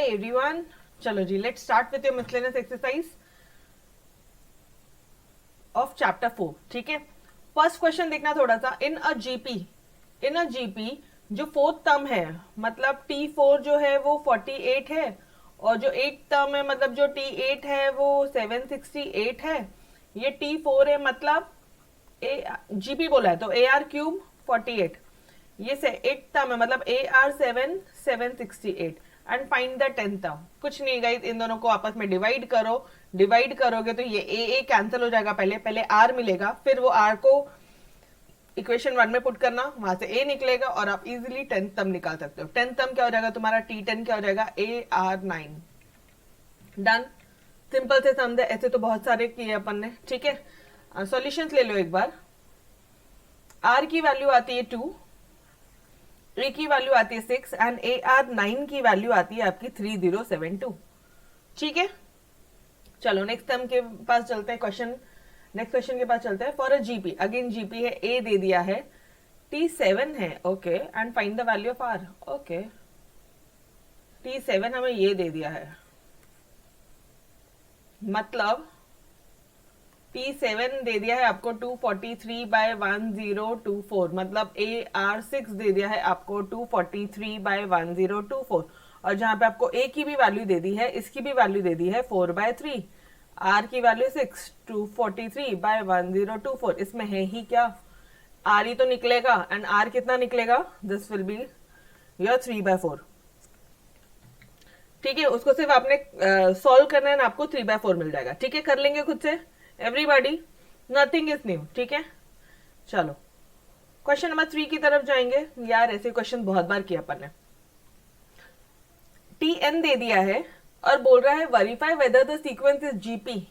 everyone. चलो जी, let's start with your miscellaneous exercise of chapter 4. ठीक है, फर्स्ट क्वेश्चन देखना थोड़ा सा. इन अ जीपी जो फोर्थ टर्म है, मतलब T4 जो है वो 48 है, और जो एट टर्म है मतलब जो T8 है वो 768 है. ये T4 है, मतलब जीपी बोला है तो AR³ 48. ये से एट टर्म है मतलब AR7 768. And find the 10th term. कुछ नहीं गाइस, इन दोनों को आपस में डिवाइड करो. डिवाइड करोगे तो ये ए कैंसिल हो जाएगा. पहले आर मिलेगा, फिर वो आर को इक्वेशन 1 में पुट करना, वहां से ए निकलेगा और आप इजीली 10th टर्म निकाल सकते हो. 10th टर्म क्या हो जाएगा तुम्हारा? T10 क्या हो जाएगा? AR9. डन. सिंपल से समझे. ऐसे तो बहुत सारे किए अपन ने. ठीक है, सॉल्यूशंस ले लो एक बार. आर की वैल्यू आती है 2, ए की वैल्यू आती है 6 एंड AR9 की वैल्यू आती है आपकी 3072. ठीक है, चलो नेक्स्ट टर्म के पास चलते हैं. नेक्स्ट क्वेश्चन के पास चलते हैं. For a GP, again GP है, ए दे दिया है, T7 है. Okay, and find the value of r. Okay, T7 हमें ये दे दिया है, मतलब T7 दे दिया है आपको 243/1024, मतलब AR6 दे दिया है आपको 243/1024. और जहां पे आपको A की भी वैल्यू दे दी है, इसकी भी वैल्यू दे दी है 4/3. R की वैल्यू 6, 243/1024. इसमें है ही क्या? R ही तो निकलेगा. एंड R कितना निकलेगा? This will be your 3/4. ठीक है, उसको सिर्फ आपने सॉल्व करना है ना, आपको 3/4 मिल जाएगा. ठीक है, कर लेंगे खुद से एवरीबॉडी, नथिंग इज न्यू. ठीक है, चलो क्वेश्चन नंबर 3 की तरफ जाएंगे. यार ऐसे क्वेश्चन बहुत बार किया अपन ने. TN दे दिया है और बोल रहा है verify whether the sequence is GP.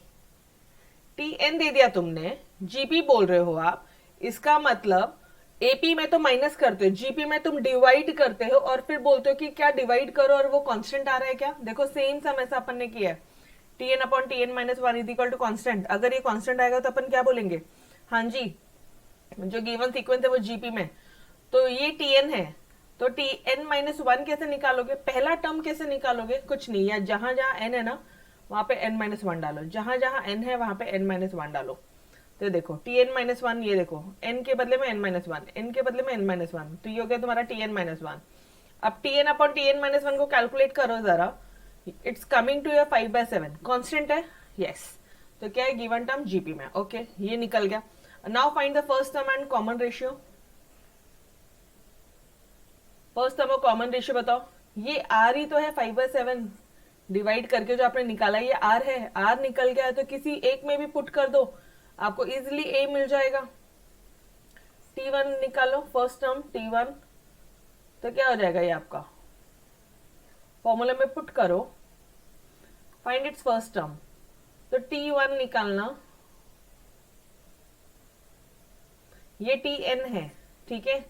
TN दे दिया तुमने, जीपी बोल रहे हो आप. इसका मतलब एपी में तो माइनस करते हो, जीपी में तुम डिवाइड करते हो और फिर बोलते हो कि क्या डिवाइड करो और वो कांस्टेंट आ रहा है क्या. देखो सेम सम ऐसा अपन ने किया है. TN/TN-1 is equal to constant. अगर ये कांस्टेंट आएगा तो अपन क्या बोलेंगे? हाँ जी, जो गिवन सीक्वेंस है वो जीपी में, तो ये TN है, तो TN-1 कैसे निकालोगे? पहला टर्म कैसे निकालोगे? कुछ नहीं, या जहां जहां n है ना वहां पे n-1 डालो, जहां जहां n है वहां पे n-1 डालो. तो देखो TN-1, ये देखो n के बदले में n-1, n के बदले में n-1, तो ये हो गया तुम्हारा TN-1. अब TN/TN-1 को कैलकुलेट करो जरा. It's coming to your 5/7. Constant है, यस. तो क्या है? गिवन टर्म जीपी में. ओके, ये निकल गया. Now find the first term and common ratio. First term और कॉमन रेशियो बताओ. ये आर ही तो है 5/7 डिवाइड करके जो आपने निकाला, ये आर है. आर निकल गया है तो किसी एक में भी पुट कर दो, आपको इजिली ए मिल जाएगा. T1 निकालो, फर्स्ट टर्म T1, तो क्या हो जाएगा? ये आपका फॉर्मूला में पुट करो, फाइंड इट्स फर्स्ट टर्म. तो T1 निकालना, ये Tn है. ठीक है,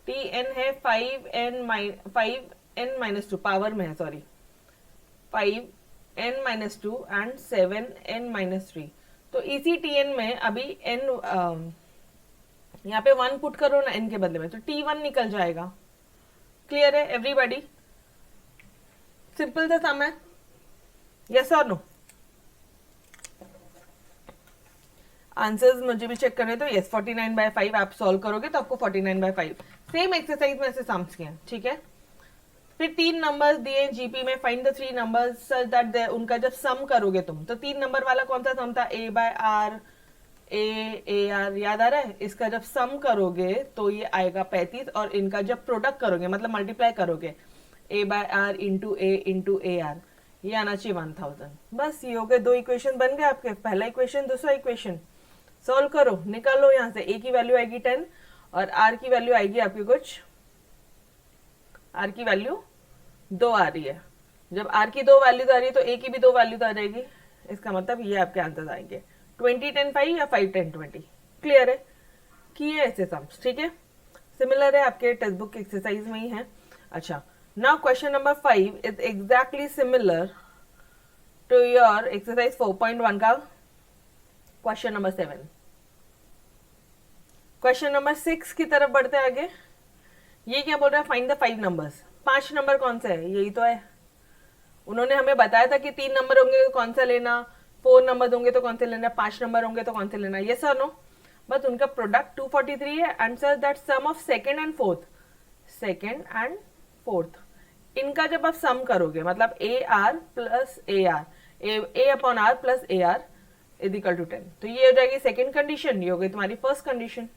Tn है 5n-2 पावर में है, सॉरी 5n-2 एंड 7n-3. तो इसी Tn में अभी n यहाँ पे 1 पुट करो ना n के बदले में, तो T1 निकल जाएगा. क्लियर है एवरीबॉडी? सिंपल सा सम है, यस और नो? आंसर्स मुझे भी चेक करने तो. यस, 49/5 आप सॉल्व करोगे तो आपको 49/5. सेम एक्सरसाइज में ऐसे सम्स किए. ठीक है, फिर 3 नंबर्स दिए जीपी में. Find the 3 numbers such that उनका जब सम करोगे तुम, तो 3 नंबर वाला कौन सा सम था? A/R, AR, याद आ रहा है? इसका जब सम करोगे तो ये आएगा 35, और इनका जब प्रोडक्ट करोगे मतलब मल्टीप्लाई करोगे A/R into A into AR, ये आना चाहिए 1000. बस ये हो गए, 2 इक्वेशन बन गए आपके. पहला इक्वेशन, दूसरा इक्वेशन. सॉल्व करो, निकालो. यहाँ से A की वैल्यू आएगी 10 और R की वैल्यू आएगी आपकी कुछ, R की वैल्यू 2 आ रही है. जब R की 2 वैल्यूज आ रही है तो A की भी 2 वैल्यूज आ जाएगी. इसका मतलब ये आपके आंसर आएंगे 20, 10, 5 या 5, 10, 20. क्लियर है? किए ऐसे सम्स. ठीक है, सिमिलर है आपके टेक्स्ट बुक एक्सरसाइज में ही है. अच्छा, now question number 5 is exactly similar to your exercise 4.1 का क्वेश्चन नंबर 7. क्वेश्चन नंबर 6 की तरफ बढ़ते हैं आगे. ये क्या बोल रहा है? Find the 5 numbers. 5 नंबर कौन से है? यही तो है. उन्होंने हमें बताया था कि 3 नंबर होंगे तो कौन सा लेना, 4 नंबर होंगे तो कौन से लेना, 5 नंबर होंगे तो कौन से लेना, ये सर नो। बस उनका प्रोडक्ट 243 है। Answer that sum of second and fourth, second and fourth, इनका जब आप सम करोगे मतलब a r plus a r, a upon r plus a r is equal to 10, तो ये हो जाएगी सेकेंड कंडीशन, ये हो गई तुम्हारी फर्स्ट कंडीशन।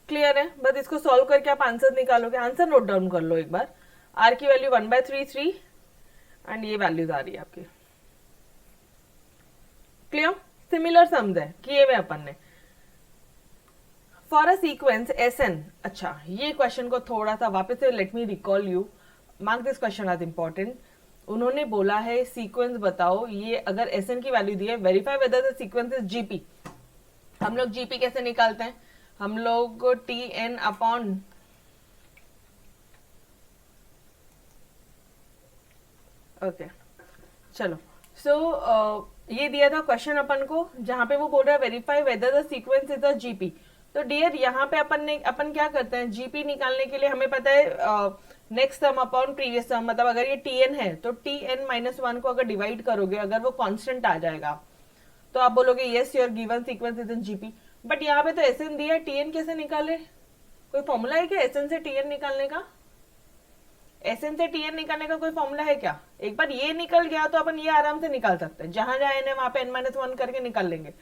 क्लियर है? बस इसको सॉल्व करके आप आंसर निकालोगे। आंसर नोट डाउन कर लो एक बार। आर की वैल्यू 1/3 एंड ये वैल्यूज आ रही है आपकी। क्लियर? सिमिलर सम्स है किए हुए अपन ने। For a sequence S n, अच्छा ये क्वेश्चन को थोड़ा सा वापस से let me recall you, mark this question as important. उन्होंने बोला है सीक्वेंस बताओ, ये अगर एस एन की वैल्यू दी है, verify whether the sequence is GP. हम लोग जीपी कैसे निकालते हैं? हम लोग टी एन अपॉन ओके चलो सो ये दिया था क्वेश्चन अपन को, जहां पे वो बोल रहा है verify whether the sequence is a GP. तो डियर यहाँ पे अपन क्या करते हैं, जीपी निकालने के लिए हमें पता है next term upon previous term, मतलब अगर ये टी एन है तो टी एन -1 को अगर डिवाइड करोगे, अगर वो कांस्टेंट आ जाएगा तो आप बोलोगे yes your given sequence is in GP. But यहाँ पे तो एस एन दिया है, टी एन कैसे निकाले? कोई फॉर्मूला है क्या एस एन से टी एन निकालने का? एस एन से टी एन निकालने का कोई फॉर्मूला है क्या? एक बार ये निकल गया तो अपन ये आराम से निकाल सकते हैं, जहां जहां एन है वहां पे n-1 करके निकाल लेंगे।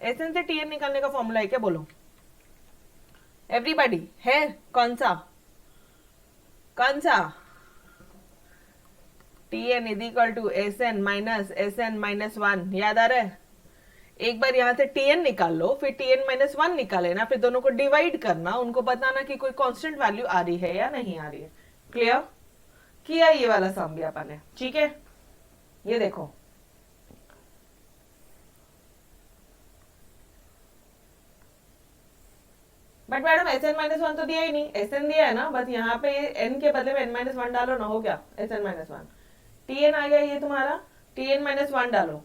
एस एन से टी एन निकालने का फॉर्मूला है क्या? बोलो एवरीबॉडी, है कौन सा? कौन सा? T n is equal to S n -1, याद आ रहा है? एक बार यहां से टी एन निकाल लो, फिर टी एन -1 निकाले ना, फिर दोनों को डिवाइड करना, उनको बताना कि कोई कांस्टेंट वैल्यू आ रही है या नहीं आ रही है। क्लियर? किया ये वाला सम भी अपन ने, ठीक है? ये देखो बट मैडम एस एन -1 तो दिया ही नहीं, एस एन दिया है ना, बस यहाँ पे एन के बदले में n-1 डालो ना, हो गया एस एन -1। टी एन आ गया ये तुम्हारा, टी एन -1 डालो,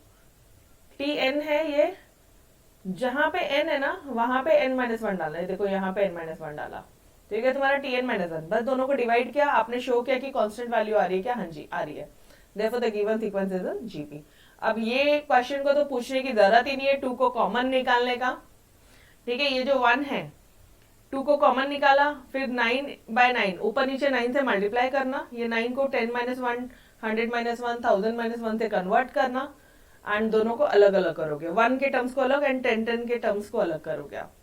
टी एन है ये, जहां पे n है ना वहां पे n-1 डालना है। देखो यहाँ पे n-1 डाला, ठीक है तुम्हारा टी एन -1, बस दोनों को डिवाइड किया, आपने शो किया कि कांस्टेंट वैल्यू आ रही है क्या? हाँ जी आ रही है। Therefore the given sequence is a GP। अब ये क्वेश्चन को तो पूछने की जरूरत ही नहीं है 2 को कॉमन निकालने का, ठीक है? ये जो 1 है 2 को कॉमन निकाला, फिर 9/9 ऊपर नीचे 9 से मल्टीप्लाई करना, ये 9 को 10 -1 100 -1 1000 -1 से कन्वर्ट करना, एंड दोनों को अलग अलग करोगे, 1 के टर्म्स को अलग एंड 10 के टर्म्स को अलग करोगे आप।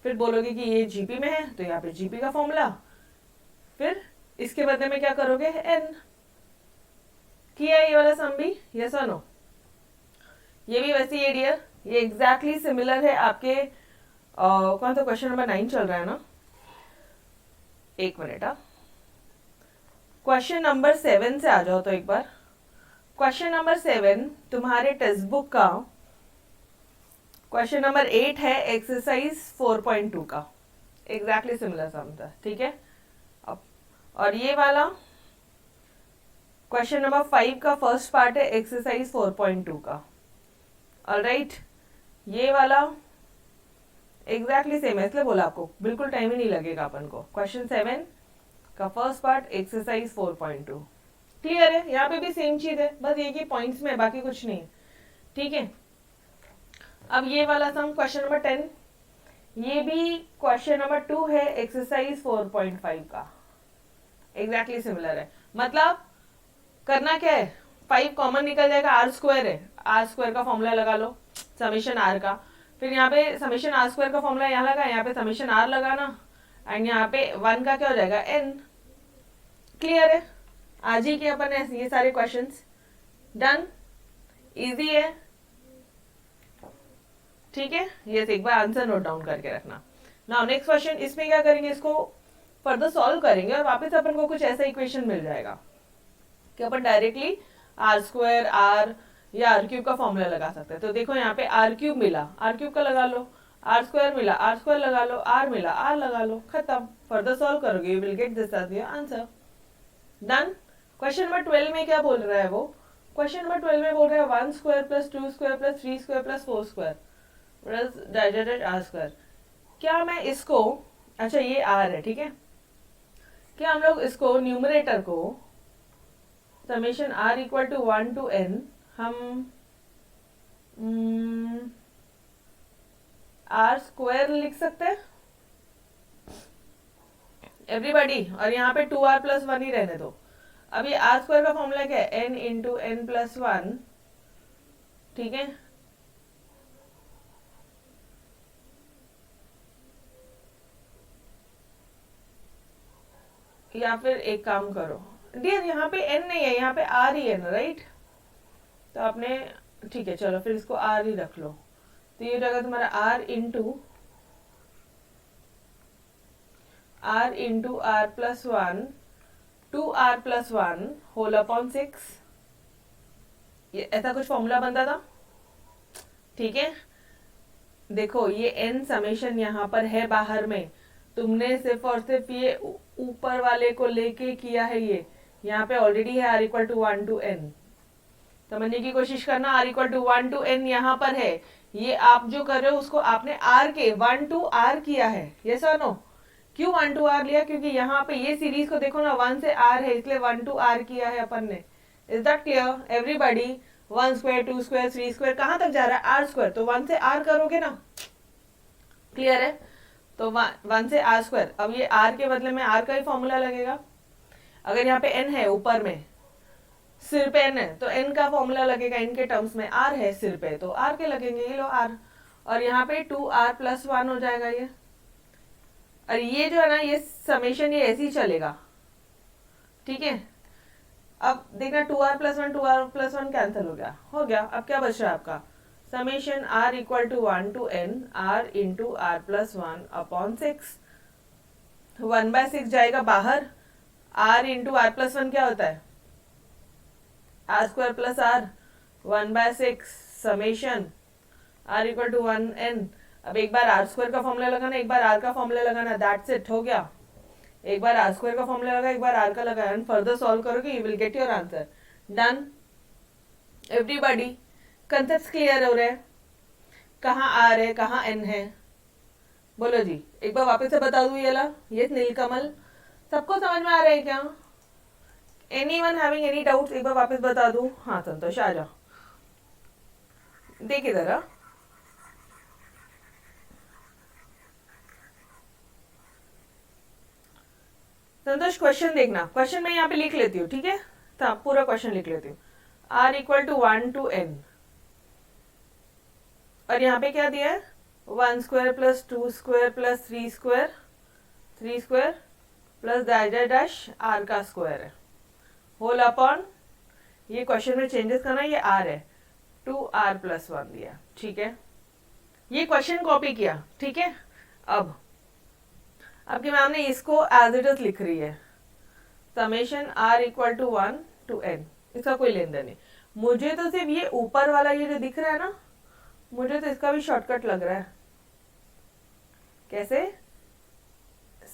फिर बोलोगे कि ये जीपी में है तो यहाँ पे जीपी का फॉर्मूला, फिर इसके बदले में क्या करोगे? एन। किया ये वाला सम भी, यस और नो? ये भी वैसे ही डियर, ये एग्जैक्टली सिमिलर है आपके कौन सा क्वेश्चन नंबर 9 चल रहा है ना, एक मिनट। क्वेश्चन नंबर 7 से आ जाओ तो एक बार। क्वेश्चन नंबर 7 तुम्हारे टेक्स्ट बुक का क्वेश्चन नंबर 8 है, एक्सरसाइज 4.2 का, एग्जैक्टली सिमिलर सम था, ठीक है? अब और ये वाला क्वेश्चन नंबर 5 का फर्स्ट पार्ट है, एक्सरसाइज 4.2 का। ऑलराइट, ये वाला एग्जैक्टली सेम है, इसलिए बोला आपको बिल्कुल टाइम ही नहीं लगेगा अपन को। क्वेश्चन 7 का फर्स्ट पार्ट, एक्सरसाइज 4.2। क्लियर है? यहाँ पे भी सेम चीज है, बस ये कि पॉइंट्स में, बाकी कुछ नहीं, ठीक है? अब ये वाला सम क्वेश्चन नंबर 10, ये भी क्वेश्चन नंबर 2 है, एक्सरसाइज 4.5 का, एग्जैक्टली सिमिलर है। मतलब करना क्या है, 5 कॉमन निकल जाएगा, आर स्क्वायर है, आर स्क्वायर का फॉर्मूला लगा लो समेशन आर का, फिर यहाँ पे समेशन आर स्क्वायर का फॉर्मूला यहाँ लगा, यहाँ पे समेशन आर लगाना, एंड यहाँ पे 1 का क्या हो जाएगा? एन। क्लियर है? आज ही के अपन ने ये सारे क्वेश्चंस डन, इजी है, ठीक है? ये एक बार आंसर नोट डाउन करके रखना। नाउ नेक्स्ट क्वेश्चन, इसमें क्या करेंगे, इसको फर्दर सॉल्व करेंगे और वापस अपन को कुछ ऐसा इक्वेशन मिल जाएगा कि अपन डायरेक्टली आर स्क्वायर आर या आर क्यूब का फॉर्मूला लगा सकते हैं। तो देखो यहाँ पे आर क्यूब मिला, आर क्यूब का लगा लो, आर स्क्वायर मिला, आर स्क्वायर लगा लो, आर मिला, आर लगा लो, खत्म। फर्दर सॉल्व करोगे you will get this as your answer. Done. Question number 12 में क्या बोल रहा है वो? क्वेश्चन नंबर 12 में बोल रहा है 1 square plus 2 square plus 3 square plus 4 square डाइजेटेड आर स्क्वायर। क्या मैं इसको, अच्छा ये आर है, ठीक है, कि हम लोग इसको न्यूमरेटर को summation r equal to 1 to n हम r स्क्वायर लिख सकते हैं एवरीबॉडी, और यहाँ पे 2r प्लस 1 ही रहने दो। अब ये r स्क्वायर का फॉर्मूला क्या है, n इंटू n प्लस 1, ठीक है। या फिर एक काम करो डियर, यहाँ पे n नहीं है, यहाँ पे r ही है ना, राइट। तो आपने, ठीक है चलो फिर इसको r ही रख लो। तो ये रहेगा तुम्हारा r into r plus 1 2r plus 1 whole upon 6। ये ऐसा कुछ फॉर्मूला बनता था, ठीक है। देखो ये n समेशन यहाँ पर है बाहर में, तुमने सिर्फ और सिर्फ ये ऊपर वाले को लेके किया है। ये यहाँ पे ऑलरेडी है r equal to 1 to n, समझने की कोशिश करना। r equal to 1 to n यहाँ पर है, ये आप जो कर रहे हो उसको आपने r के 1 to r किया है, यस और नो। क्यों 1 to r लिया, क्योंकि यहाँ पे ये सीरीज को देखो ना 1 से r है, इसलिए 1 to r किया है अपन ने। Is that clear everybody. 1 square 2 square 3 square कहाँ तक जा रहा है, r स्क्वायर, तो 1 से r करोगे ना, क्लियर है। तो 1 से r स्क्वायर, अब ये r के बदले में r का ही फॉर्मूला लगेगा। अगर यहाँ पे n है ऊपर में, सिर पे n है, तो n का फॉर्मूला लगेगा n के टर्म्स में, r है सिर पे तो r के लगेंगे, ये लो r, और यहाँ पे 2r प्लस 1 हो जाएगा ये। और ये जो है ना, ये समेशन ये ऐसे ही चलेगा, ठीक है। अब देखना 2r plus 1 2r plus 1 cancel हो गया। अब क्या बच रहा है आपका, summation r equal to 1 to n r into r plus 1 upon 6। 1/6 जाएगा बाहर, r इंटू r प्लस 1 क्या होता है, r square plus r, 1/6 summation r equal to 1n। अब एक बार r स्क्वायर का फॉर्मूला लगाना, एक बार r का फॉर्मूला लगाना, दैट्स इट, हो गया। एक बार r स्क्वायर का फॉर्मूला लगा, एक बार r का लगा, एंड फर्दर सॉल्व करोगे you will get your answer. Done everybody, concept clear हो रहे हैं, कहाँ r है कहाँ n है, बोलो जी। एक बार वापस से बता दूं ये ला, ये नीलकमल, सबको समझ में आ रहा है क्या, एनीवन हैविंग एनी डाउट्स, एक बार वापस बता दूं। हाँ संतोष आ जाओ, देखिए जरा। संतोष क्वेश्चन देखना, क्वेश्चन मैं यहाँ पे लिख लेती हूँ, ठीक है, तो पूरा क्वेश्चन लिख लेती हूँ। r equal to 1 to n, और यहाँ पे क्या दिया है, 1 square plus 2 square plus 3 square plus dash r का स्क्वायर है, होल अपॉन, ये क्वेश्चन में चेंजेस करना, ये r है, 2r प्लस 1 दिया, ठीक है। ये क्वेश्चन कॉपी किया, ठीक है। अब आपकी मैम ने इसको एज इट इज लिख रही है, summation r equal to 1 to n, इसका कोई लेन देन नहीं। मुझे तो सिर्फ ये ऊपर वाला ये जो दिख रहा है ना, मुझे तो इसका भी शॉर्टकट लग रहा है। कैसे,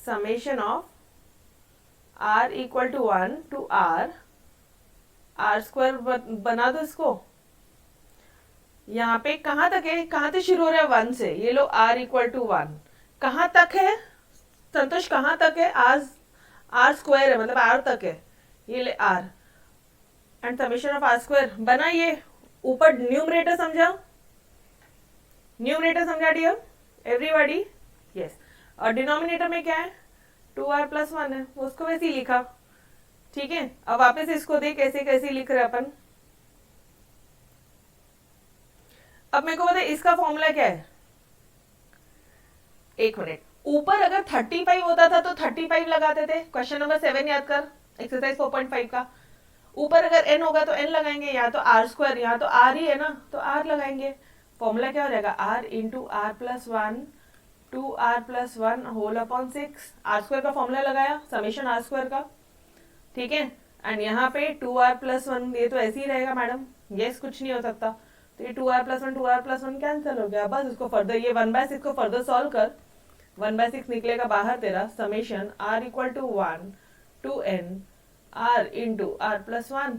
summation of r equal to 1 to r square बना दो इसको। यहाँ पे कहाँ तक है, कहाँ से शुरू हो रहा है, 1 से, ये लो r इक्वल टू 1, कहाँ तक है संतोष, कहाँ तक है, r स्क्वायर है, मतलब r तक है, ये ले r, and summation of r square बना। ये ऊपर न्यूमरेटर समझा, न्यूमरेटर समझा डियर एवरीबॉडी, यस। और डिनोमिनेटर में क्या है, 2r प्लस 1 है, उसको वैसे ही लिखा, ठीक है। अब वापस इसको देख कैसे कैसे लिख रहे अपन। अब मेरे को बता इसका फॉर्मूला क्या है, एक मिनट, ऊपर अगर 35 होता था तो 35 लगाते थे, क्वेश्चन नंबर 7 याद कर, एक्सरसाइज 4.5 का। ऊपर अगर n होगा तो n लगाएंगे, या तो r स्क्वायर, यहाँ तो r ही है ना, तो r लगाएंगे। फॉर्मूला क्या हो जाएगा, r into r plus 1 2r plus 1 whole upon 6। r square का फॉर्मूला लगाया, समेशन r स्क्वायर का, ठीक है। एंड यहाँ पे 2r प्लस 1, ये तो ऐसे ही रहेगा मैडम, यस कुछ नहीं हो सकता, तो ये 2r प्लस 1 कैंसिल हो गया। बस इसको फर्दर, ये 1/6 को फर्दर सॉल्व कर, 1/6 निकलेगा बाहर तेरा, summation r equal to 1 to n r into r plus 1।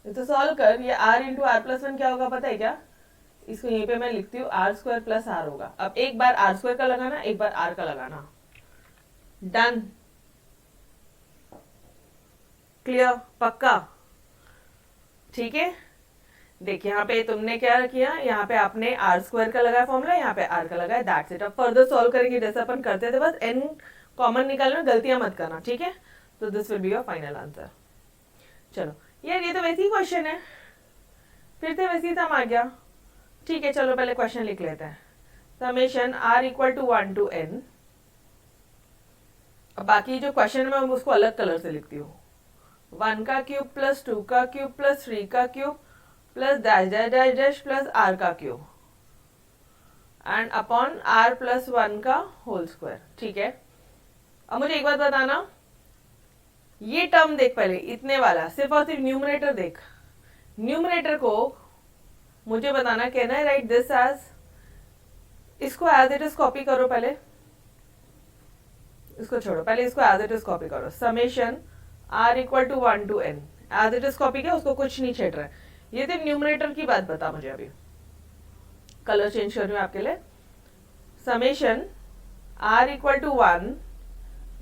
तो सॉल्व कर, ये r इंटू r प्लस 1 क्या होगा पता है क्या, इसको यहीं पे मैं लिखती हूँ, r स्क्वायर प्लस r होगा। अब एक बार r स्क्वायर का लगाना, एक बार r का लगाना, डन। क्लियर, पक्का? ठीक है, देखिए यहाँ पे तुमने क्या किया, यहाँ पे आपने आर स्क्वायर का लगाया फॉर्मूला, यहाँ पे आर का लगाया, दैट्स इट। अब फर्दर सॉल्व करेंगे जैसे अपन करते थे, बस एन कॉमन निकालना, गलतियां मत करना, ठीक है? तो this will be your final answer. चलो यार ये तो वैसे ही क्वेश्चन है, फिर से वैसे ही सम आ गया। ठीक है, चलो पहले क्वेश्चन लिख लेते हैं। Summation r equal to 1 to n। अब बाकी जो क्वेश्चन है मैं उसको अलग कलर से लिखती हूँ। 1 का क्यूब प्लस 2 का क्यूब प्लस 3 का cube plus dash dash dash dash plus r का cube and upon r plus 1 का होल स्क्वायर। ठीक है, अब मुझे एक बात बताना, ये टर्म देख पहले, इतने वाला सिर्फ और सिर्फ न्यूमरेटर देख, न्यूमरेटर को मुझे बताना, कहना है राइट दिस एज, इसको एज इट इज कॉपी करो, पहले इसको छोड़ो, पहले इसको एज इट इज कॉपी करो। Summation r equal to 1 to n, as it is copy किया, उसको कुछ नहीं छेड़ रहा है। ये सिर्फ न्यूमरेटर की बात बता मुझे, अभी कलर चेंज कर रही हूँ आपके लिए। Summation r equal to 1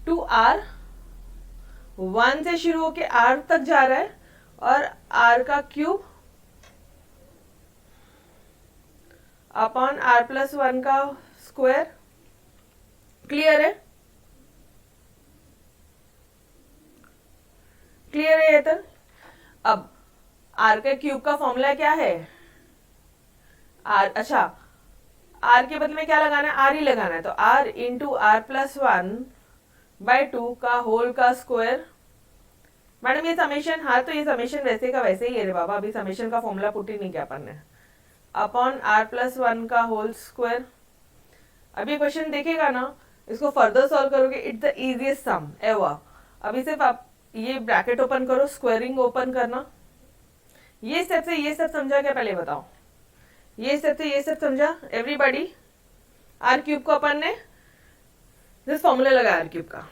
to r, 1 से शुरू होके r तक जा रहा है, और r का क्यूब अपॉन r प्लस 1 का स्क्वायर। क्लियर है? क्लियर है ये तक? अब r के क्यूब का फॉर्मूला क्या है? r, अच्छा r के बदले में क्या लगाना है? r ही लगाना है, तो r into r plus 1 by 2 का होल का स्क्वायर। मैडम ये समेशन, हाँ तो ये समेशन वैसे का वैसे ही है रे बाबा, अभी समेशन का फॉर्मूला पुट ही नहीं किया अपन ने। अपॉन आर प्लस 1 का होल स्क्वायर। अभी क्वेश्चन देखेगा ना, इसको फर्दर सॉल्व करोगे, it's the easiest sum ever. अभी सिर्फ आप ये ब्रैकेट ओपन करो, स्क्वायरिंग ओपन करना। ये स्टेप से ये स्टेप समझा क्या, पहले बताओ? ये स्टेप से ये स्टेप समझा एवरीबॉडी? आर क्यूब को अपन ने दिस फॉर्मूला लगा आर क्यूब का,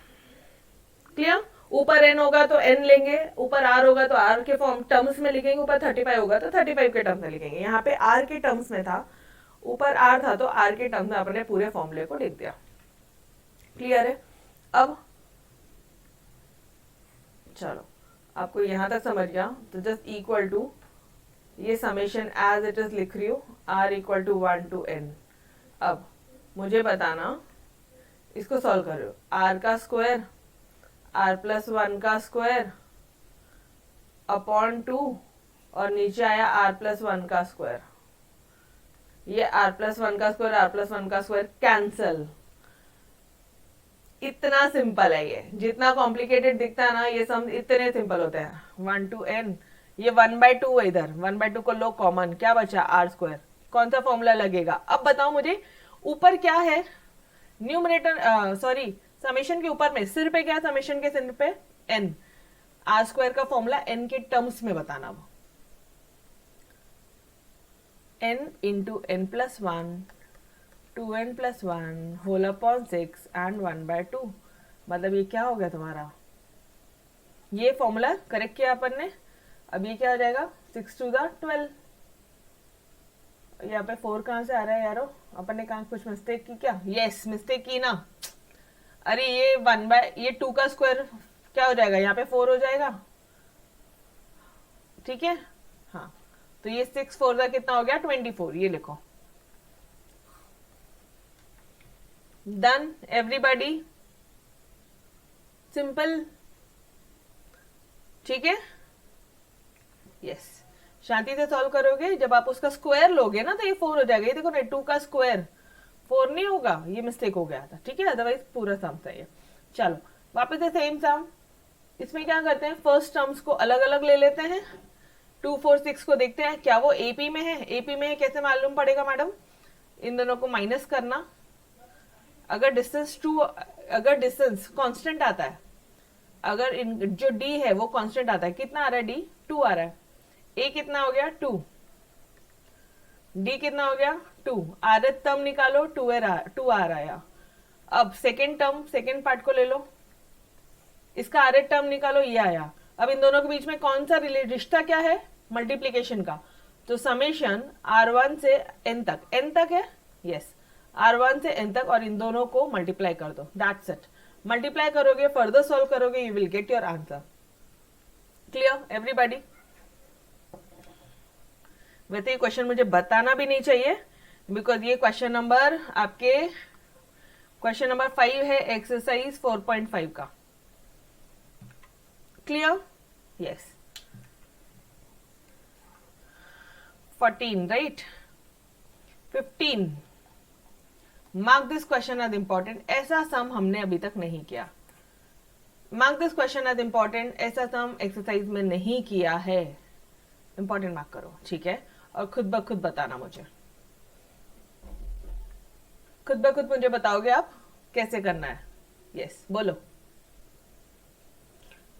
क्लियर? ऊपर n होगा तो n लेंगे, ऊपर r होगा तो r के फॉर्म टर्म्स में लिखेंगे, ऊपर 35 होगा तो 35 के टर्म्स में लिखेंगे। यहाँ पे r के टर्म्स में था, ऊपर r था तो r के टर्म्स में अपने पूरे फॉर्मूले को लिख दिया। क्लियर है? अब चलो आपको यहां तक समझ गया, तो जस्ट इक्वल टू ये समेशन एज इट इज लिख रही हूँ, r equal to 1 to n। अब मुझे बताना, इसको सॉल्व कर रहे हो, r का स्क्वायर, r प्लस 1 का स्क्वायर अपॉन 2, और नीचे आया r प्लस 1 का स्क्वायर। ये r प्लस 1 का स्क्वायर, r प्लस 1 का स्क्वायर कैंसल। इतना सिंपल है ये, जितना कॉम्प्लिकेटेड दिखता है ना ये सम इतने सिंपल होते हैं। 1 to n, ये 1/2 है, इधर 1/2 को लो कॉमन, क्या बचा? R square. कौन सा फॉर्मूला लगेगा? अब बताओ मुझे, ऊपर क्या है? न्यूमरेटर, सॉरी समेशन के ऊपर में सिर पे क्या है? समेशन के सिर पे n। आर स्क्वायर का फॉर्मूला n के टर्म्स में बताना, वो n into n plus 1 2n plus 1 whole upon 6 and 1/2। मतलब ये क्या हो गया तुम्हारा? ये फॉर्मूला करेक्ट किया अपन ने। अब ये क्या हो जाएगा? 6 to the 12। यहाँ पे 4 कहाँ से आ रहा है यारो? अपन ने कहा कुछ मिस्टेक की क्या? यस मिस्टेक की ना। अरे ये 2 का स्क्वायर क्या हो जाएगा? यहाँ पे 4 हो जाएगा, ठीक है? हाँ, तो ये 6 4 का कितना हो गया? 24। ये लिखो। Done everybody? सिंपल, ठीक है? यस, शांति से सॉल्व करोगे। जब आप उसका स्क्वायर लोगे ना तो ये 4 हो जाएगा। ये देखो ना, 2 का स्क्वायर 4 नहीं होगा, ये मिस्टेक हो गया था, ठीक है? अदरवाइज पूरा सम सही है। चलो वापस से सेम सम। इसमें क्या करते हैं, फर्स्ट टर्म्स को अलग अलग ले लेते हैं। 2 4 6 को देखते हैं क्या वो एपी में है। एपी में है कैसे मालूम पड़ेगा मैडम? इन दोनों को माइनस करना। अगर डिस्टेंस कांस्टेंट आता है, अगर जो d है वो कांस्टेंट आता है, कितना आ रहा है? d 2 आ रहा है। a कितना हो गया? 2। d कितना हो गया? 2। आरत टर्म निकालो, 2 आ रहा है। अब सेकेंड टर्म, सेकेंड पार्ट को ले लो, इसका आरत टर्म निकालो, ये आया। अब इन दोनों के बीच में कौन सा रिश्ता क्या है? मल्टीप्लीकेशन का। तो समेशन r1 से n तक है, यस, r1 से n तक, और इन दोनों को मल्टीप्लाई कर दो, दैट्स इट। मल्टीप्लाई करोगे, फर्दर सॉल्व करोगे, you will get your answer. Clear everybody? वैसे ये क्वेश्चन मुझे बताना भी नहीं चाहिए, बिकॉज ये क्वेश्चन नंबर आपके क्वेश्चन नंबर 5 है एक्सरसाइज 4.5 का। Clear? Yes. 14 right. 15 mark this question as important. ऐसा सम हमने अभी तक नहीं किया। Mark this question as important. ऐसा सम एक्सरसाइज में नहीं किया है। इंपॉर्टेंट मार्क करो, ठीक है? और खुद ब खुद बताना मुझे। खुद ब खुद मुझे बताओगे आप कैसे करना है? यस बोलो।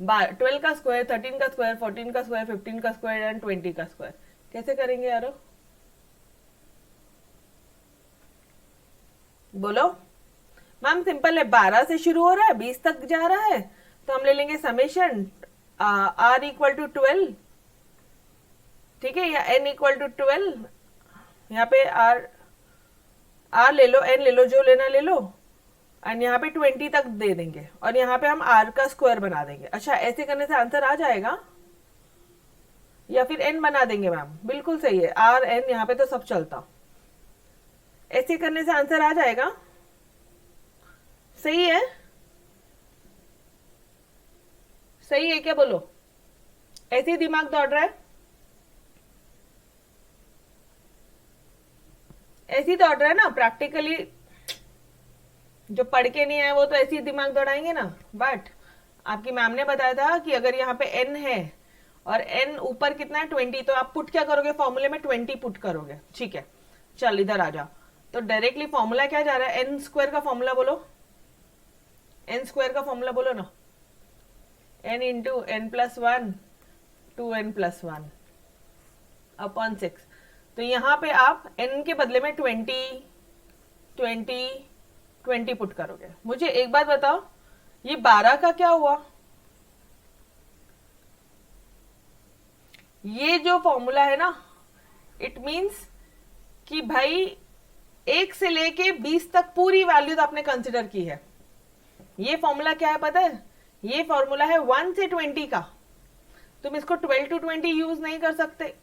12 का स्क्वायर, 13 का स्क्वायर, 14 का स्क्वायर, 15 का स्क्वायर एंड 20 का स्क्वायर कैसे करेंगे यारो? बोलो। मैम सिंपल है, 12 से शुरू हो रहा है, 20 तक जा रहा है, तो हम ले लेंगे समेशन r इक्वल टू 12, ठीक है, या n इक्वल टू 12। यहाँ पे r ले लो, n ले लो, जो लेना ले लो, एंड यहाँ पे 20 तक दे देंगे, और यहाँ पे हम r का स्क्वायर बना देंगे। अच्छा, ऐसे करने से आंसर आ जाएगा, या फिर n बना देंगे? मैम बिल्कुल सही है, r n यहाँ पे तो सब चलता। ऐसे करने से आंसर आ जाएगा, सही है? सही है क्या? बोलो। ऐसे ही दिमाग दौड़ रहा है? ऐसे ही दौड़ रहा है ना? प्रैक्टिकली जो पढ़ के नहीं आए वो तो ऐसे ही दिमाग दौड़ाएंगे ना। बट आपकी मैम ने बताया था कि अगर यहाँ पे n है और n ऊपर कितना है 20, तो आप पुट क्या करोगे? फॉर्मूले में 20 पुट करोगे, ठीक है? चल इधर आ जा। तो डायरेक्टली फॉर्मूला क्या जा रहा है? n स्क्वायर का फॉर्मूला बोलो। n स्क्वायर का फॉर्मूला बोलो ना। n into n plus 1 2n plus 1 upon 6। तो यहाँ पे आप n के बदले में 20 पुट करोगे। मुझे एक बात बताओ, ये 12 का क्या हुआ? ये जो फॉर्मूला है ना, इट मीन्स कि भाई 1 से लेके 20 तक पूरी वैल्यू तो आपने कंसिडर की है। ये फॉर्मूला क्या है पता है? ये फॉर्मूला है 1 से 20 का। तुम इसको 12 to 20 यूज नहीं कर सकते।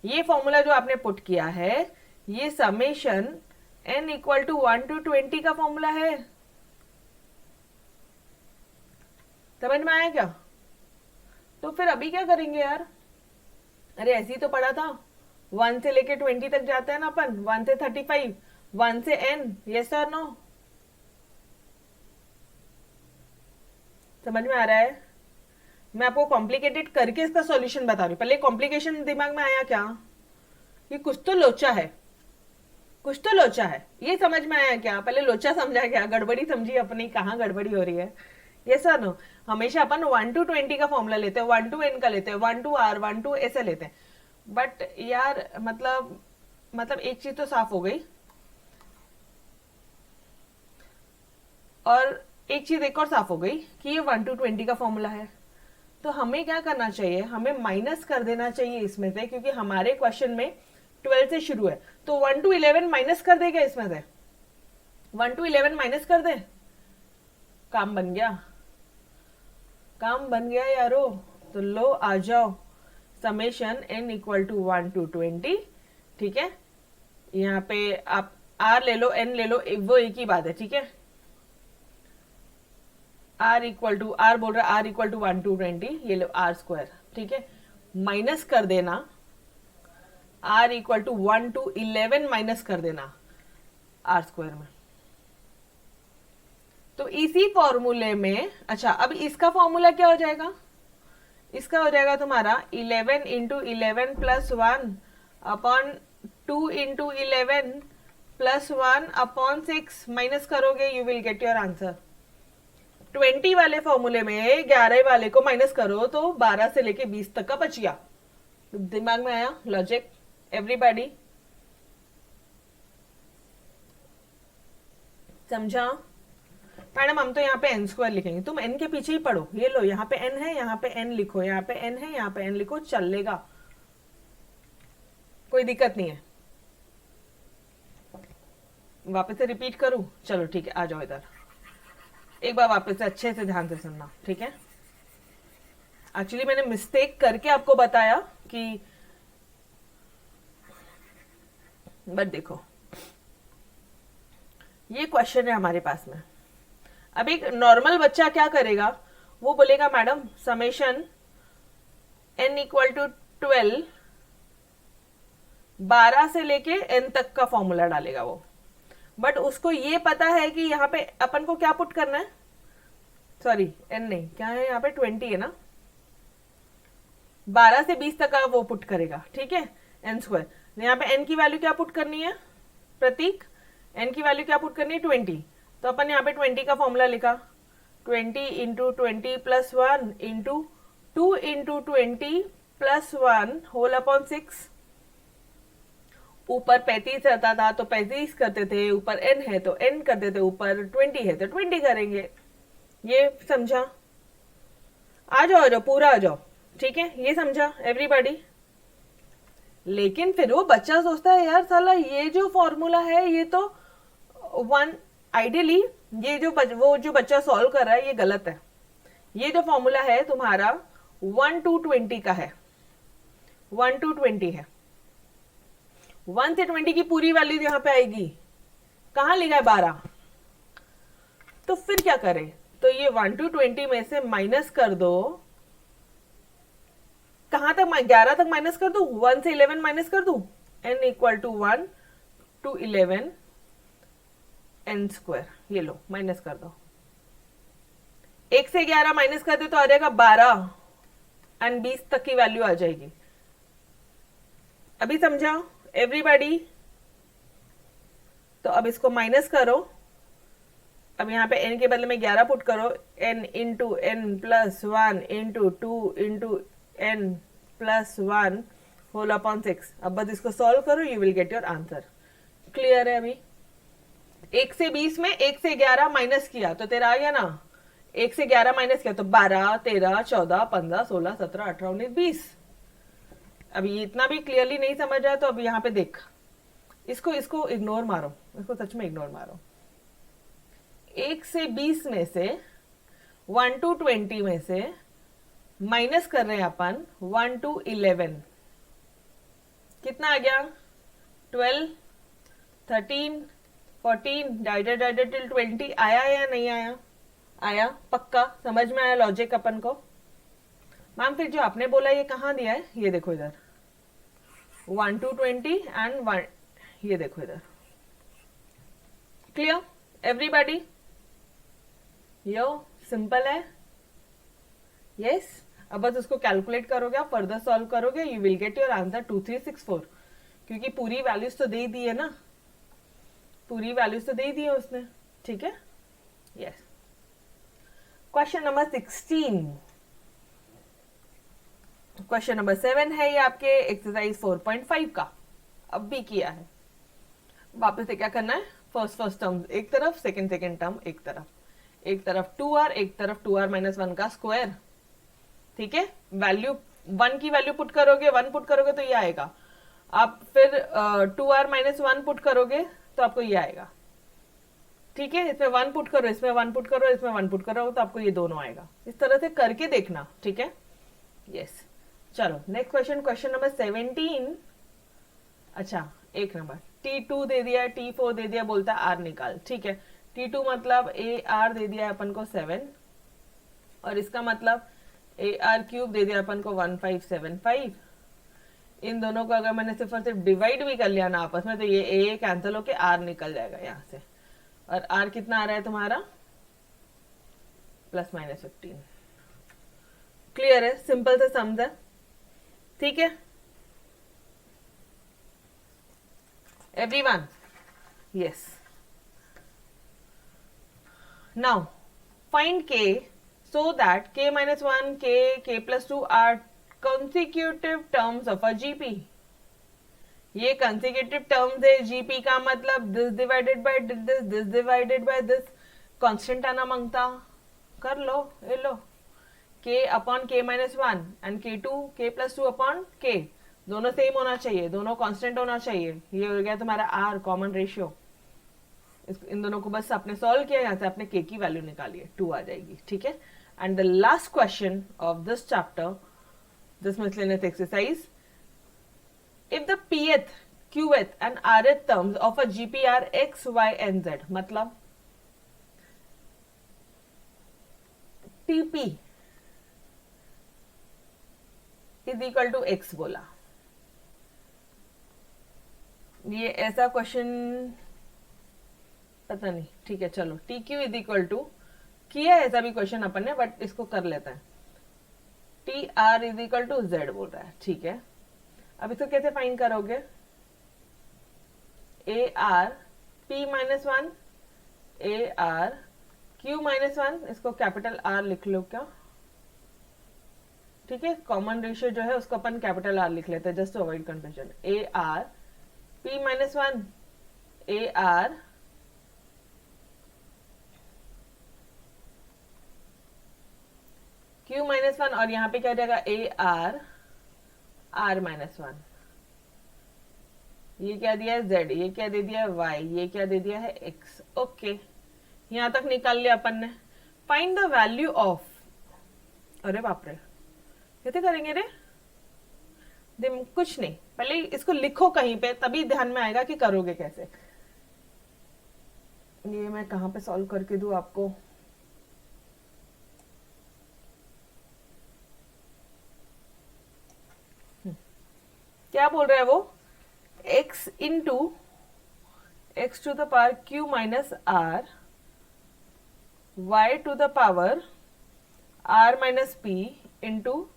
ये फॉर्मूला जो आपने पुट किया है, ये summation n equal to 1 to 20 का फॉर्मूला है। समझ में आया क्या? तो फिर अभी क्या करेंगे यार? अरे ऐसे ही तो पढ़ा था, 1 से लेके 20 तक जाते हैं ना अपन, 1 से 35, 1 से n। यस और नो? समझ में आ रहा है? मैं आपको कॉम्प्लिकेटेड करके इसका सॉल्यूशन बता रही हूँ। पहले कॉम्प्लिकेशन दिमाग में आया क्या? ये कुछ तो लोचा है, कुछ तो लोचा है। ये समझ में आया क्या? पहले लोचा समझा क्या? गड़बड़ी समझी अपनी, कहाँ गड़बड़ी हो रही है? ये सर नो, हमेशा अपन 1 to 20 का फॉर्मूला लेते हैं, 1 to n का लेते हैं, 1 to r, 1 to ऐसे लेते हैं। बट यार मतलब एक चीज तो साफ हो गई, और एक चीज एक और साफ हो गई कि ये 1 to 20 का फॉर्मूला है। तो हमें क्या करना चाहिए? हमें माइनस कर देना चाहिए इसमें से, क्योंकि हमारे क्वेश्चन में 12 से शुरू है। तो 1 to 11 माइनस कर देगा इसमें से, 1 to 11 माइनस कर दे। काम बन गया, काम बन गया यारो। तो लो आ जाओ, summation n equal to 1 to 20, ठीक है? यहाँ पे आप r ले लो, n ले लो, वो एक ही बात है, ठीक है? r इक्वल टू, r बोल रहा है r इक्वल टू 1 to 20, ये लो r स्क्वायर, ठीक है? माइनस कर देना r equal to 1 to 11 minus कर देना r स्क्वायर में। तो इसी फॉर्मूले में, अच्छा अब इसका फॉर्मूला क्या हो जाएगा? इसका हो जाएगा तुम्हारा 11 into 11 plus 1 upon 2 into 11 plus 1 upon 6, minus करोगे you will get your answer. 20 वाले फॉर्मूले में 11 वाले को माइनस करो तो 12 से लेके 20 तक का बच गया। दिमाग में आया लॉजिक एवरीबॉडी? समझा? मैडम हम तो यहाँ पे n स्क्वायर लिखेंगे, तुम n के पीछे ही पढ़ो। ये लो, यहाँ पे n है, यहाँ पे n लिखो, यहाँ पे n है, यहाँ पे n लिखो, चलेगा, कोई दिक्कत नहीं है। वापस से रिपीट करूं? चलो ठीक है, आ जाओ इधर, एक बार वापस से अच्छे से ध्यान से सुनना, ठीक है? एक्चुअली मैंने मिस्टेक करके आपको बताया कि, बट देखो ये क्वेश्चन है हमारे पास में। अब एक नॉर्मल बच्चा क्या करेगा, वो बोलेगा madam summation n equal to 12, 12 से लेके n तक का फॉर्मूला डालेगा वो। बट उसको ये पता है कि यहाँ पे अपन को क्या पुट करना है, सॉरी n नहीं, क्या है यहाँ पे 20 है ना, 12 से 20 तक का वो पुट करेगा, ठीक है, n स्क्वायर। यहाँ पे n की वैल्यू क्या पुट करनी है प्रतीक, n की वैल्यू क्या पुट करनी है 20, तो अपन यहाँ पे 20 का फॉर्मूला लिखा, 20 into 20 plus 1 into 2 into 20 plus 1 whole upon 6। ऊपर 35 रहता था तो 35 करते थे, ऊपर n है तो n करते थे, ऊपर 20 है तो 20 करेंगे। ये समझा? आ जाओ पूरा आ जाओ, ठीक है, ये समझा एवरीबॉडी। लेकिन फिर वो बच्चा सोचता है यार साला ये जो फॉर्मूला है ये तो वन, आइडियली ये वो जो बच्चा सॉल्व कर रहा है ये गलत है। ये जो फॉर्मूला है तुम्हारा 1 to 20 का है, 1 to 20 है, 1 से 20 की पूरी वैल्यू यहां पे आएगी, कहां लिखा है 12, तो फिर क्या करें, तो ये 1 to 20 में से माइनस कर दो, कहां तक, 11 तक माइनस कर दू, 1 से 11 माइनस कर दू, n equal to 1 to 11 n square, ये लो माइनस कर दो, 1 से 11 माइनस कर दे तो आ जाएगा 12 एंड 20 तक की वैल्यू आ जाएगी। अभी समझा एवरीबॉडी? तो अब इसको माइनस करो, अब यहाँ पे n के बदले में 11 पुट करो, n into n plus 1 into 2 into n plus 1 whole upon 6। अब बस इसको सॉल्व करो, you will get your answer. Clear है? अभी 1 से 20 में 1 से 11 माइनस किया तो तेरा आ गया ना, 1 से 11 माइनस किया तो 12, 13, 14, 15, 16, 17, 18, 19, 20। अभी इतना भी क्लियरली नहीं समझ रहा है तो अब यहाँ पे देख, इसको इग्नोर मारो, इसको सच में इग्नोर मारो। 1 से 20 में से 1 to 20 में से माइनस कर रहे हैं अपन 1 to 11, कितना आ गया, 12, 13, 14, डाइडेड टिल 20, आया या नहीं आया? आया, पक्का समझ में आया लॉजिक अपन को? मैम फिर जो आपने बोला ये कहाँ दिया है, ये देखो इधर 1 to 20 एंड 1, ये देखो इधर। Clear everybody? यो सिंपल है, यस। अब बस उसको कैलकुलेट करोगे, आप फर्दर सॉल्व करोगे, you will get your answer 2364, क्योंकि पूरी वैल्यूज तो दे दी है ना, पूरी वैल्यूज तो दे दी है उसने, ठीक है, yes. Question number 16, question number 7 है ये आपके एक्सरसाइज 4.5 का, अब भी किया है। वापस से क्या करना है, फर्स्ट टर्म एक तरफ, सेकंड टर्म एक तरफ 2r, एक तरफ 2r माइनस 1 का स्क्वायर, ठीक है। वैल्यू 1 की वैल्यू पुट करोगे, 1 पुट करोगे तो ये आएगा, आप फिर 2r माइनस 1 पुट करोगे तो आपको ये आएगा, ठीक है। इसमें 1 पुट करो, इसमें 1 पुट करो, इसमें 1 पुट करो तो आपको ये दोनों आएगा। इस तरह से करके देखना, ठीक है, यस। चलो नेक्स्ट क्वेश्चन, क्वेश्चन नंबर 17। अच्छा एक नंबर T2 दे दिया, T4 दे दिया, बोलता है R निकाल, ठीक है। T2 मतलब AR दे दिया अपन को 7, और इसका मतलब AR क्यूब दे दिया अपन को 1575। इन दोनों को अगर मैंने सिर्फ और सिर्फ डिवाइड भी कर लिया ना आपस में तो ये A कैंसिल होके R निकल जाएगा यहाँ से, और R कितना आ रहा है तुम्हारा, प्लस माइनस 15। क्लियर है? सिंपल से समझा, ठीक है everyone? Yes. Now find K so that K minus 1, K plus 2 are consecutive terms of a GP. ये consecutive terms है, GP का मतलब this divided by this divided by this, constant आना मांगता, कर लो, ये लो, K upon K minus 1 and K2, K plus 2 upon K, दोनों same होना चाहिए, दोनों कांस्टेंट होना चाहिए। ये हो गया तुम्हारा R कॉमन रेशियो। इन दोनों को बस आपने सॉल्व किया, यहाँ से आपने K की वैल्यू निकाली है, 2 आ जाएगी, ठीक है। And the last question of this chapter, this miscellaneous exercise, if the pth, qth and rth terms of a GP are x, y and z, मतलब TP is equal to x बोला, ये ऐसा क्वेश्चन पता नहीं, ठीक है चलो, T Q is equal to, किया ऐसा भी क्वेश्चन अपन ने, बट इसको कर लेता है, T R is equal to z बोल रहा है, ठीक है। अब इसको कैसे फाइंड करोगे, ए r p minus one, a r q minus one, इसको कैपिटल आर लिख लो क्या, ठीक है, कॉमन रेशियो जो है उसको अपन कैपिटल आर लिख लेते हैं just to avoid confusion, a r p minus one, a r q minus one, और यहां पे क्या हो जाएगा, a r r minus one, ये क्या दिया है z, ये क्या दे दिया है y, ये क्या दे दिया है x। ओके, यहां तक निकाल लिया अपन ने। फाइंड द वैल्यू ऑफ, अरे बाप रे कैसे करेंगे रे, कुछ नहीं, पहले इसको लिखो कहीं पे, तभी ध्यान में आएगा कि करोगे कैसे। ये मैं कहां पे सॉल्व करके दूं आपको, क्या बोल रहा है वो, x into x to the power q minus r, y to the power r minus p into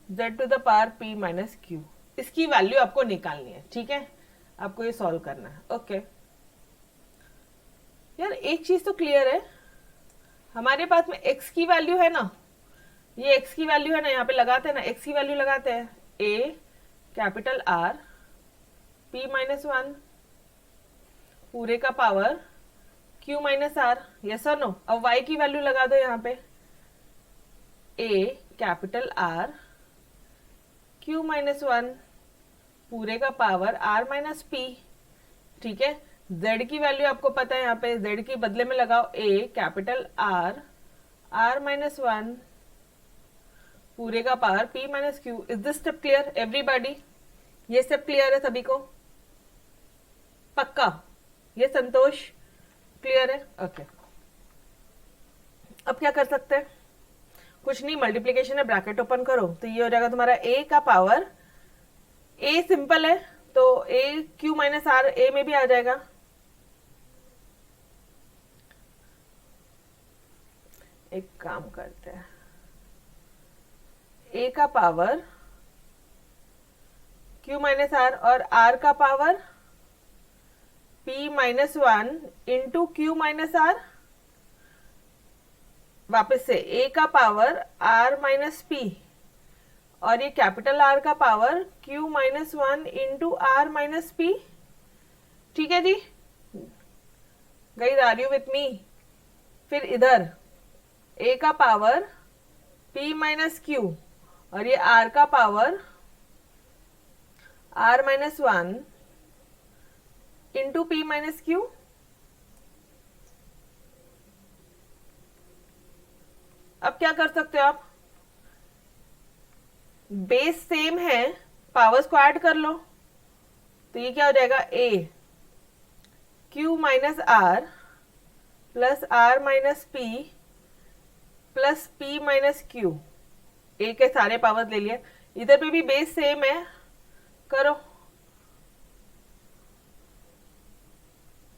z to the power p minus q, इसकी वैल्यू आपको निकालनी है, ठीक है, आपको ये सॉल्व करना है। ओके यार, एक चीज तो क्लियर है, हमारे पास में x की वैल्यू है ना, ये x की वैल्यू है ना, यहाँ पे लगाते हैं ना, x की वैल्यू लगाते हैं, a capital R p minus one पूरे का power q minus r, yes और नो। अब y की वैल्यू लगा दो यहाँ पे, a capital R q minus one पूरे का पावर r माइनस p, ठीक है। z की वैल्यू आपको पता है, यहाँ पे z के बदले में लगाओ a capital R r minus one पूरे का power p minus Q. Is this step clear everybody, ये स्टेप क्लियर है सभी को, पक्का, ये संतोष क्लियर है, ओके। अब क्या कर सकते हैं, कुछ नहीं, मल्टीप्लीकेशन है, ब्रैकेट ओपन करो तो ये हो जाएगा तुम्हारा a का पावर, a सिंपल है तो a q minus r a में भी आ जाएगा, एक काम करते हैं, a का पावर q माइनस आर और r का power p minus one into q minus r, वापस से a का पावर r माइनस पी और ये कैपिटल R का power q minus one into r minus p, ठीक है जी guys, are you with me. फिर इधर a का पावर p माइनस क्यू और ये r का power r minus one into p minus q, अब क्या कर सकते हो आप, बेस सेम है, पावर्स को ऐड कर लो, तो ये क्या हो जाएगा, a q minus r plus r minus p plus p minus q, a के सारे पावर्स ले लिए, इधर पे भी बेस सेम है, करो,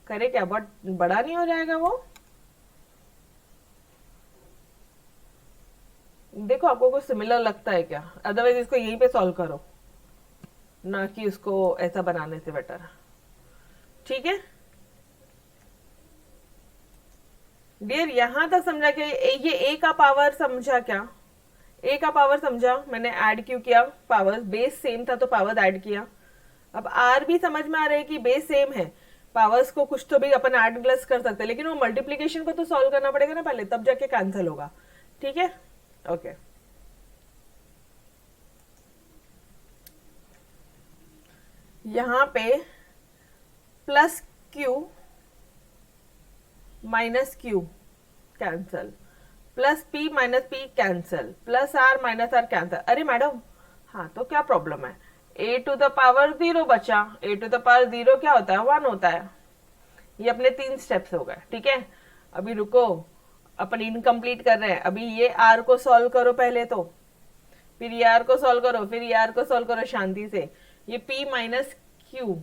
करे क्या, बहुत बड़ा नहीं हो जाएगा वो, देखो आपको कुछ सिमिलर लगता है क्या, अदरवाइज इसको यहीं पे सॉल्व करो, ना कि उसको ऐसा बनाने से बेटर, ठीक है डियर। यहां तक समझा कि ये ए का पावर समझा क्या, ए का पावर समझा, मैंने ऐड क्यों किया, पावर बेस सेम था तो पावर ऐड किया। अब आर भी समझ में आ रहा है कि बेस सेम है, पावर्स को कुछ तो भी अपन ऐड प्लस कर सकते हैं, लेकिन वो मल्टीप्लीकेशन को तो सॉल्व करना पड़ेगा ना पहले, तब जाके कैंसिल होगा, ठीक है ओके। यहां पे plus q minus q cancel, plus p minus p cancel, plus r minus r cancel. अरे मैडम, हाँ तो क्या प्रॉब्लम है, ए टू द पावर 0 बचा, ए टू द पावर 0 क्या होता है, 1 होता है। ये अपने 3 स्टेप्स हो गए, ठीक है। अभी रुको, अपन इनकम्प्लीट कर रहे हैं। अभी ये आर को सॉल्व करो पहले, तो फिर ये आर को सॉल्व करो, फिर ये आर को सॉल्व करो शांति से। ये पी माइनस क्यू,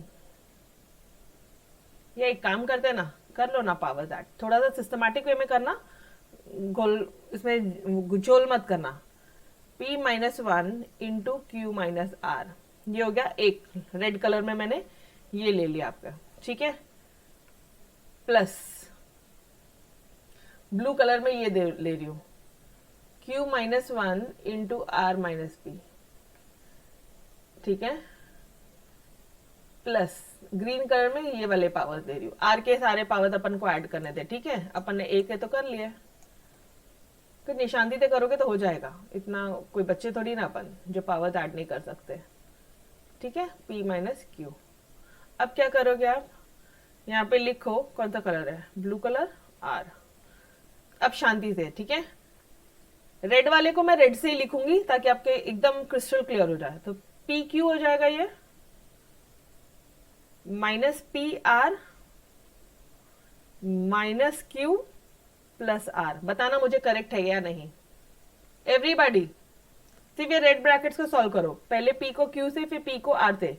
ये एक काम करते हैं ना, कर लो ना पावर दैट, थोड़ा सा सिस्टमैटिक वे में करना, घोल इसमें गुचोल मत करना। P minus 1 into q minus r, ये हो गया एक, रेड कलर में मैंने ये ले लिया आपका, ठीक है। प्लस ब्लू कलर में ये ले रही हूं, q minus 1 into r minus p, ठीक है। प्लस ग्रीन कलर में ये वाले पावर्स दे रही हूँ, आर के सारे पावर्स अपन को ऐड करने थे, ठीक है। अपन ने एक है तो कर लिया, तो निशांति से करोगे तो हो जाएगा, इतना कोई बच्चे थोड़ी ना अपन जो पावर्स ऐड नहीं कर सकते, ठीक है। P minus q. अब क्या करोगे आप, यहाँ पे लिखो कौन सा कलर है, ब्लू कलर, आर। अब शांति से, ठीक है। रेड वाले को मैं रेड से ही लिखूंगी ताकि आपके एकदम क्रिस्टल क्लियर हो जाए। तो पी क्यू हो जाएगा ये, minus p r minus q plus r. बताना मुझे करेक्ट है या नहीं एवरीबॉडी। सिर्फ ये रेड ब्रैकेट्स को सॉल्व करो, पहले पी को क्यू से, फिर पी को आर से,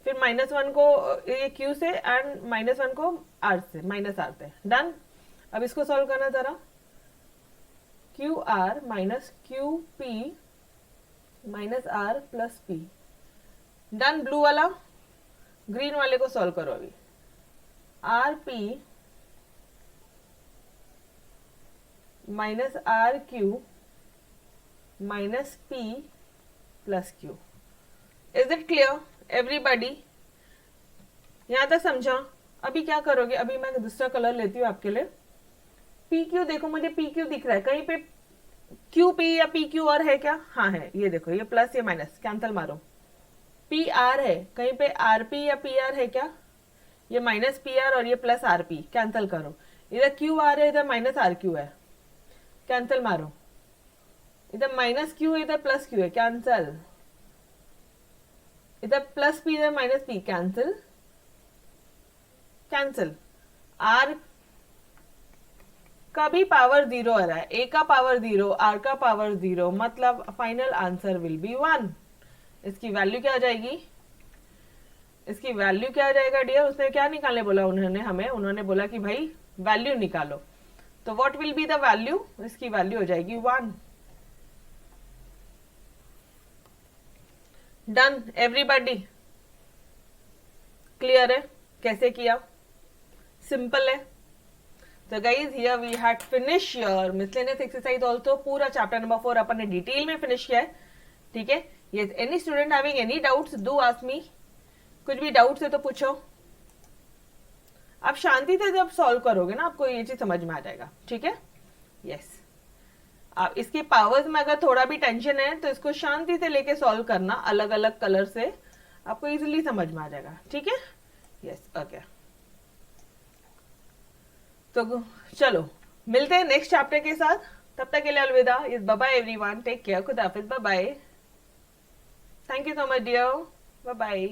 फिर माइनस 1 को ये क्यू से एंड माइनस 1 को आर से, माइनस आर से। डन। अब इसको सॉल्व करना जरा, q r minus q p minus r plus p. Done. Blue वाला, ग्रीन वाले को सॉल्व करो अभी, r p minus r q minus p plus q. Is it clear everybody? यहां तक समझा? अभी क्या करोगे, अभी मैं दूसरा कलर लेती हूँ आपके लिए। पी क्यू देखो, मुझे पी क्यू दिख रहा है कहीं पे, क्यू पी या पी क्यू और है क्या? हाँ है, ये देखो, ये प्लस ये माइनस, कैंसल मारो। पी आर है कहीं पे, आर पी या पी आर है क्या? ये माइनस पी आर और ये प्लस आर पी, कैंसल करो। इधर क्यू आर है, इधर माइनस आर क्यू है, कैंसल मारो। इधर माइनस क्यू है, इधर प्लस क्यू है, कैंसल। इधर प्लस पी, इधर minus p, cancel cancel. R का भी पावर 0 आ रहा है, ए का पावर 0, आर का पावर 0, मतलब फाइनल आंसर विल बी 1। इसकी वैल्यू क्या आ जाएगी, इसकी वैल्यू क्या आ जाएगा डियर? उसने क्या निकालने बोला उन्होंने हमें? उन्होंने बोला कि भाई वैल्यू निकालो, तो what will be the value? इसकी वैल्यू हो जाएगी 1। Done everybody? क्लियर है कैसे किया? सिंपल है। तो guys here we had finish your miscellaneous exercise also. पूरा चैप्टर नंबर 4 अपन ने डिटेल में फिनिश किया है, ठीक है। Yes, any student having any doubts do ask me. कुछ भी डाउट्स है तो पूछो। आप शांति से जब सॉल्व करोगे ना, आपको ये चीज समझ में आ जाएगा, ठीक है। यस, आप इसके पावर्स में अगर थोड़ा भी टेंशन है तो इसको शांति से लेके सॉल्व करना, अलग अलग कलर से, आपको इजीली समझ में आ जाएगा, ठीक है। Yes, okay. तो चलो मिलते हैं नेक्स्ट चैप्टर के साथ, तब तक के लिए अलविदा। इस bye bye everyone, take care, खुदा हाफिज, bye bye. Thank you so much dear, bye bye.